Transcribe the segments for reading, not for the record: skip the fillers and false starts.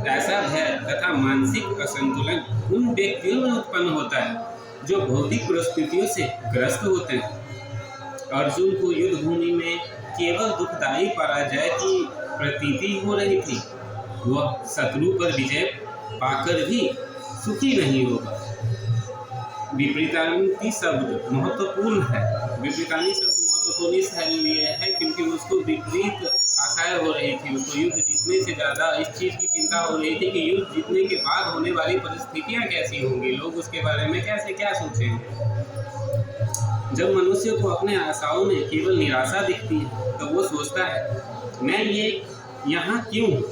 ऐसा भय तथा मानसिक असंतुलन उन व्यक्तियों में उत्पन्न होता है जो भौतिक परिस्थितियों से ग्रस्त होते हैं। अर्जुन को युद्ध भूमि में केवल दुखदायी पराजय की प्रतीति हो रही थी। वह शत्रु पर विजय पाकर भी सुखी नहीं होगा। विपरीतानुति शब्द महत्वपूर्ण है। विपरीतानी शब्द महत्वपूर्ण इसलिए है क्योंकि उसको विपरीत आशाएं हो रही थी। उसको युद्ध जीतने से ज़्यादा इस चीज़ की चिंता हो रही थी कि युद्ध जीतने के बाद होने वाली परिस्थितियाँ कैसी होंगी, लोग उसके बारे में कैसे क्या सोचेंगे। जब मनुष्य को अपने आशाओं में केवल निराशा दिखती है तो वो सोचता है, मैं ये यहाँ क्यों हूँ।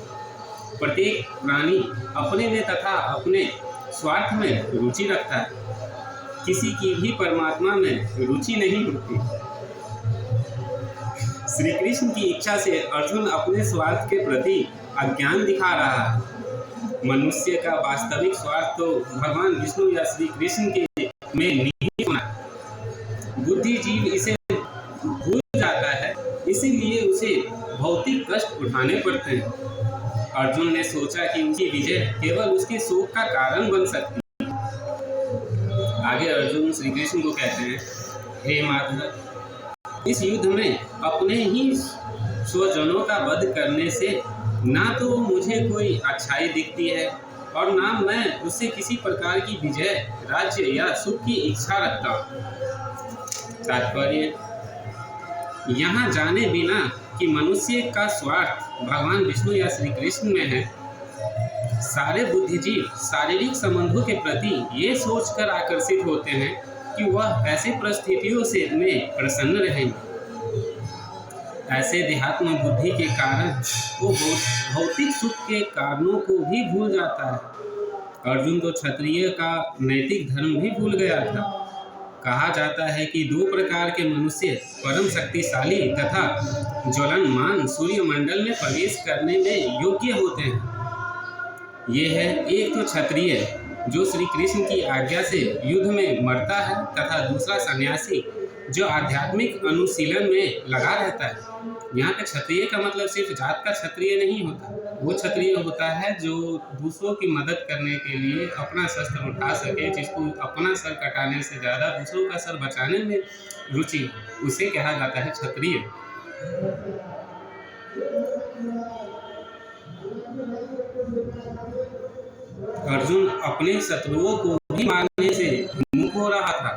प्रत्येक प्राणी अपने में तथा अपने स्वार्थ में रुचि रखता है। किसी की भी परमात्मा में रुचि नहीं होती। श्री कृष्ण की इच्छा से अर्जुन अपने स्वार्थ के प्रति अज्ञान दिखा रहा है। मनुष्य का वास्तविक स्वार्थ तो भगवान विष्णु या श्री कृष्ण के में निहित होना है। बुद्धिजीव इसे भूल जाता है, इसीलिए उसे भौतिक कष्ट उठाने पड़ते हैं। अर्जुन ने सोचा कि उसकी विजय केवल उसके शोक का कारण बन सकती है। आगे अर्जुन श्री कृष्ण को कहते हैं, हे माधव, इस युद्ध में अपने ही स्वजनों का वध करने से ना तो मुझे कोई अच्छाई दिखती है और ना मैं उससे किसी प्रकार की विजय, राज्य या सुख की इच्छा रखता हूँ। तात्पर्य यहाँ जाने बिना कि मनुष्य का स्वार्थ भगवान विष्णु या श्री कृष्ण में है, सारे बुद्धिजीव शारीरिक संबंधों के प्रति ये सोचकर आकर्षित होते हैं कि वह ऐसी परिस्थितियों से में प्रसन्न रहेंगे। ऐसे देहात्म बुद्धि के कारण वो भौतिक सुख के कारणों को भी भूल जाता है। अर्जुन तो क्षत्रिय का नैतिक धर्म भी भूल गया था। कहा जाता है कि दो प्रकार के मनुष्य परम शक्तिशाली तथा ज्वलनमान सूर्यमंडल में प्रवेश करने में योग्य होते हैं। ये है, एक तो क्षत्रिय जो श्री कृष्ण की आज्ञा से युद्ध में मरता है तथा दूसरा सन्यासी जो आध्यात्मिक अनुशीलन में लगा रहता है। यहाँ पे क्षत्रिय का मतलब सिर्फ जात का क्षत्रिय नहीं होता। वो क्षत्रिय होता है जो दूसरों की मदद करने के लिए अपना शस्त्र उठा सके, जिसको अपना सर कटाने से ज़्यादा दूसरों का सर बचाने में रुचि, उसे कहा जाता है क्षत्रिय। अर्जुन अपने शत्रुओं को भी मारने से मुक्त हो रहा था।